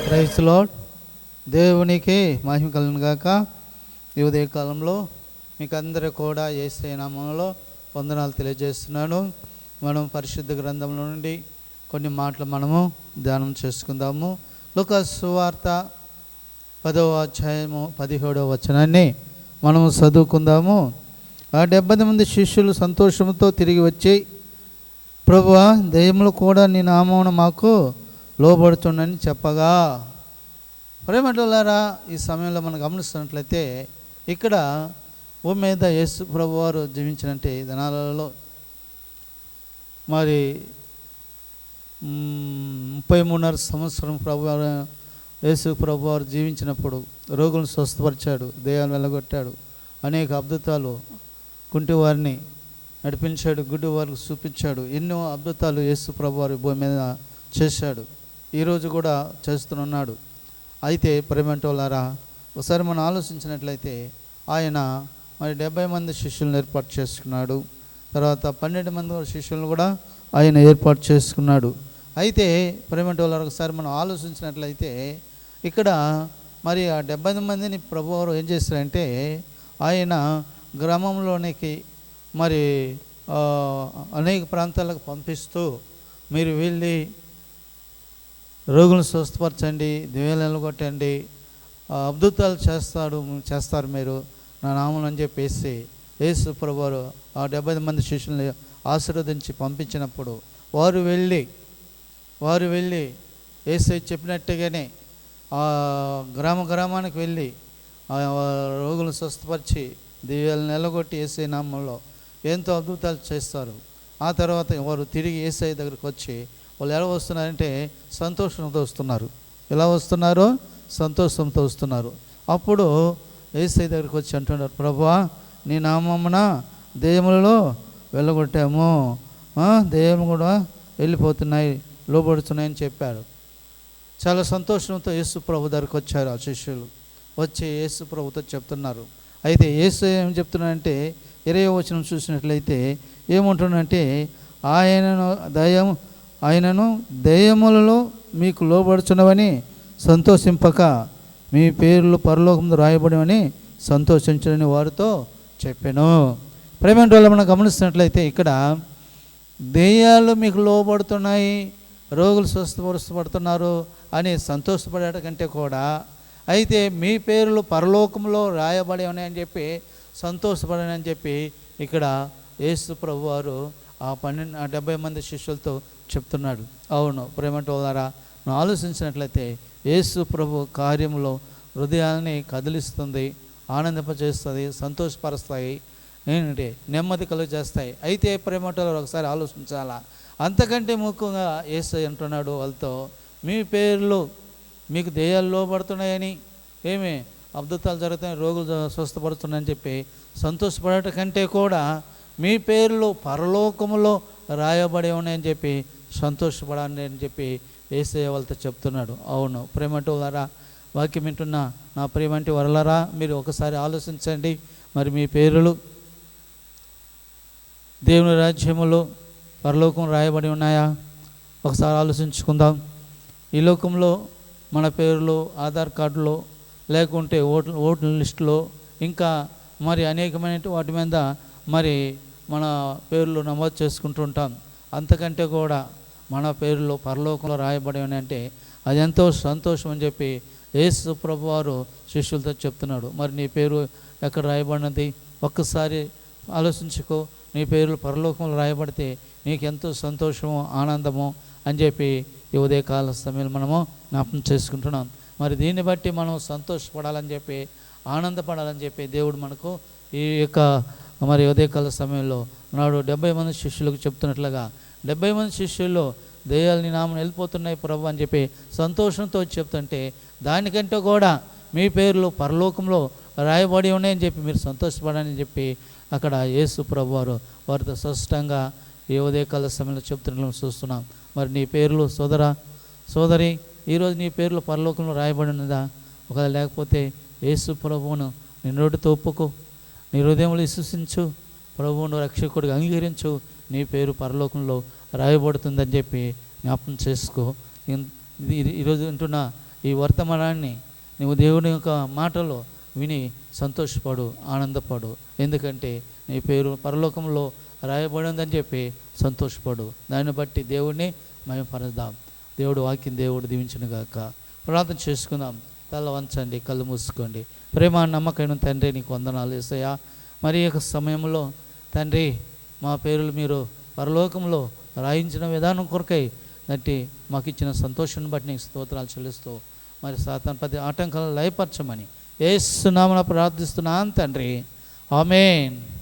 Praise lord. దేవునికి మహిమ కలుగును గాక. ఈ ఉదయ కాలంలో మీకు అందరూ కూడా యేసయ్య నామములో వందనాలు తెలియజేస్తున్నాను. మనం పరిశుద్ధ గ్రంథంలో నుండి కొన్ని మాటలు మనము ధ్యానం చేసుకుందాము. లూకాసు సువార్త 10వ అధ్యాయము 17వ వచనాన్ని మనము చదువుకుందాము. ఆ 70 మంది శిష్యులు సంతోషంతో తిరిగి వచ్చి, ప్రభువా, దెయ్యములు కూడా నీ నామమున మాకు లోబడుతుండని చెప్పగా. ప్రేమటులారా, ఈ సమయంలో మనం గమనిస్తున్నట్లయితే ఇక్కడ భూమి మీద యేసు ప్రభు వారు జీవించినట్టే దినాలలో మరి 33.5 సంవత్సరం యేసు ప్రభు వారు జీవించినప్పుడు రోగులను స్వస్థపరిచాడు, దెయ్యాలను వెళ్ళగొట్టాడు, అనేక అద్భుతాలు, కుంటి వారిని నడిపించాడు, గుడ్డి వారికి చూపించాడు. ఎన్నో అద్భుతాలు యేసు ప్రభు వారి భూమి మీద చేశాడు, ఈరోజు కూడా చేస్తున్నాడు. అయితే ప్రేమంటోలారా, ఒకసారి మనం ఆలోచించినట్లయితే ఆయన మరి 70 మంది శిష్యులను ఏర్పాటు చేసుకున్నాడు. తర్వాత 12 మంది శిష్యులను కూడా ఆయన ఏర్పాటు చేసుకున్నాడు. అయితే ప్రేమంటోలారా, ఒకసారి మనం ఆలోచించినట్లయితే ఇక్కడ మరి ఆ 70 మందిని ప్రభువారు ఏం చేశారంటే ఆయన గ్రామంలోనికి మరి అనేక ప్రాంతాలకు పంపిస్తూ, మీరు వెళ్ళి రోగులను స్వస్థపరచండి, దెయ్యాలను కొట్టండి, అద్భుతాలు చేస్తారు మీరు నా నామం అని చెప్పేసి యేసు ప్రభువారు ఆ 70 మంది శిష్యుల్ని ఆశీర్వదించి పంపించినప్పుడు వారు వెళ్ళి యేసు చెప్పినట్టుగానే ఆ గ్రామానికి వెళ్ళి రోగులను స్వస్థపరిచి దెయ్యాలను నిలగొట్టి యేసయ్య నామంలో ఎంతో అద్భుతాలు చేస్తారు. ఆ తర్వాత వారు తిరిగి యేసయ్య దగ్గరికి వచ్చి వాళ్ళు ఎలా వస్తున్నారంటే సంతోషంతో వస్తున్నారు. ఎలా వస్తున్నారు? సంతోషంతో వస్తున్నారు. అప్పుడు యేసయ్య దగ్గరికి వచ్చి అంటున్నారు, ప్రభువా, నీ నామమున దెయ్యములలో వెళ్ళగొట్టాము, దెయ్యము కూడా వెళ్ళిపోతున్నాయి, లోబడుతున్నాయని చెప్పాడు. చాలా సంతోషంతో యేసు ప్రభు దగ్గరికి వచ్చారు ఆ శిష్యులు. వచ్చి యేసు ప్రభుతో చెప్తున్నారు. అయితే యేసు ఏం చెప్తున్నాడంటే 20వ వచనం చూసినట్లయితే ఏమంటున్నాడంటే, ఆయనను దెయ్యములలో మీకు లోబడుచున్నవని సంతోషింపక మీ పేర్లు పరలోకంలో రాయబడివని సంతోషించడని వారితో చెప్పాను. ప్రేమ వల్ల మనం గమనిస్తున్నట్లయితే ఇక్కడ దెయ్యాలు మీకు లోబడుతున్నాయి, రోగులు స్వస్థపరుస్తున్నారు అని సంతోషపడేట కంటే కూడా, అయితే మీ పేర్లు పరలోకంలో రాయబడి ఉన్నాయని చెప్పి సంతోషపడని చెప్పి ఇక్కడ యేసు ప్రభు వారు ఆ 70 మంది శిష్యులతో చెప్తున్నాడు. అవును ప్రేమంటో ద్వారా మనం ఆలోచించినట్లయితే యేసు ప్రభు కార్యంలో హృదయాన్ని కదిలిస్తుంది, ఆనందింపజేస్తుంది, సంతోషపరుస్తాయి, ఏంటంటే నెమ్మది కలుగు చేస్తాయి. అయితే ప్రేమంటో ఒకసారి ఆలోచించాలా. అంతకంటే ముఖ్యంగా యేసు అంటున్నాడు వాళ్ళతో, మీ పేర్లు మీకు దెయ్యాలు లోబడుతున్నాయని, ఏమి అద్భుతాలు జరుగుతాయని, రోగులు స్వస్థపడుతున్నాయని చెప్పి సంతోషపడట కంటే కూడా మీ పేర్లు పరలోకములో రాయబడి ఉన్నాయని చెప్పి సంతోషపడాలని అని చెప్పి యేసయ్య వాళ్ళతో చెప్తున్నాడు. అవును ప్రేమంటి వారా, వాక్యం వింటున్న నా ప్రేమంటి వరలరా, మీరు ఒకసారి ఆలోచించండి. మరి మీ పేర్లు దేవుని రాజ్యములో పరలోకం రాయబడి ఉన్నాయా? ఒకసారి ఆలోచించుకుందాం. ఈ లోకంలో మన పేర్లు ఆధార్ కార్డులో, లేకుంటే ఓట్ల లిస్టులో, ఇంకా మరి అనేకమైన వాటి మీద మరి మన పేర్లు నమోదు చేసుకుంటుంటాం. అంతకంటే కూడా మన పేర్లు పరలోకంలో రాయబడి అంటే అది ఎంతో సంతోషం అని చెప్పి యేసు ప్రభు వారు శిష్యులతో చెప్తున్నాడు. మరి నీ పేరు ఎక్కడ రాయబడినది? ఒక్కసారి ఆలోచించుకో. నీ పేర్లు పరలోకంలో రాయబడితే నీకెంతో సంతోషము, ఆనందము అని చెప్పి ఈ ఉదయకాల సమయంలో మనము జ్ఞాపకం చేసుకుంటున్నాం. మరి దీన్ని బట్టి మనం సంతోషపడాలని చెప్పి, ఆనందపడాలని చెప్పి దేవుడు మనకు ఈ యొక్క మరి ఉదయకాల సమయంలో నాడు 70 మంది శిష్యులకు చెప్తున్నట్లుగా 70 మంది శిష్యుల్లో దెయ్యాలు నీ నామమున వెళ్ళిపోతున్నాయి ప్రభు అని చెప్పి సంతోషంతో చెప్తుంటే, దానికంటే కూడా మీ పేర్లు పరలోకంలో రాయబడి ఉన్నాయని చెప్పి మీరు సంతోషపడాలని చెప్పి అక్కడ యేసు ప్రభు వారు వారితో స్పష్టంగా ఈ ఉదయకాల సమయంలో చెప్తున్నట్లు చూస్తున్నాం. మరి నీ పేర్లు సోదరి ఈరోజు నీ పేర్లు పరలోకంలో రాయబడి ఉన్నదా? ఒకవేళ లేకపోతే యేసు ప్రభువును నీ నోటితో ఒప్పుకో, నీ హృదయంలో విశ్వసించు, ప్రభువును రక్షకుడిగా అంగీకరించు, నీ పేరు పరలోకంలో రాయబడుతుందని చెప్పి జ్ఞాపకం చేసుకో. ఈరోజు వింటున్న ఈ వర్తమానాన్ని నువ్వు దేవుని యొక్క మాటలో విని సంతోషపడు, ఆనందపడు. ఎందుకంటే నీ పేరు పరలోకంలో రాయబడి ఉందని చెప్పి సంతోషపడు. దాన్ని బట్టి దేవుడిని మహిమపరచుదాం. దేవుడు వాక్యం దేవుడు దీవించును గాక. ప్రార్థన చేసుకుందాం. తల వంచండి, కళ్ళు మూసుకోండి. ప్రేమ నమ్మకమైన తండ్రి, నీకు వందనాలు యేసయ్యా. మరి యొక్క సమయంలో తండ్రి, మా పేర్లు మీరు పరలోకంలో రాయించిన విధానం కొరకై నట్టి మాకు ఇచ్చిన సంతోషాన్ని బట్టి నీకు స్తోత్రాలు చెల్లిస్తూ, మరి సాతాను ప్రతి ఆటంకాలను లయపరచమని యేసు నామమున ప్రార్థిస్తున్నాను తండ్రి. ఆమేన్.